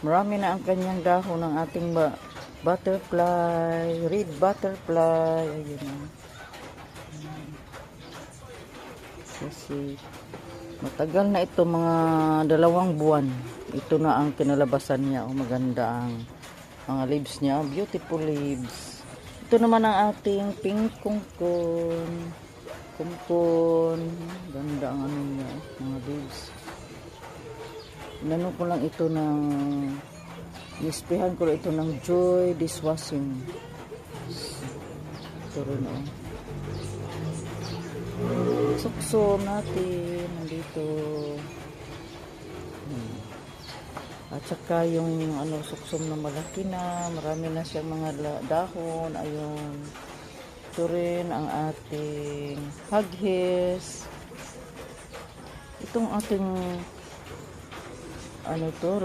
Marami na ang kanyang dahon ng ating butterfly, red butterfly. Ayun na. Kasi matagal na ito, mga 2 buwan. Ito na ang kinalabasan niya. Maganda ang mga leaves niya. Beautiful leaves. Ito naman ang ating pink kungkon. Kungkon. Ganda ang ano niya, mga leaves. Inano ko lang ito ng nispehan ko ito ng Joy dishwashing. Ito rin sukso natin nandito. At saka yung suksom na malaki na, marami na siyang mga dahon. Ayun. Ito rin ang ating huggies. Itong ating to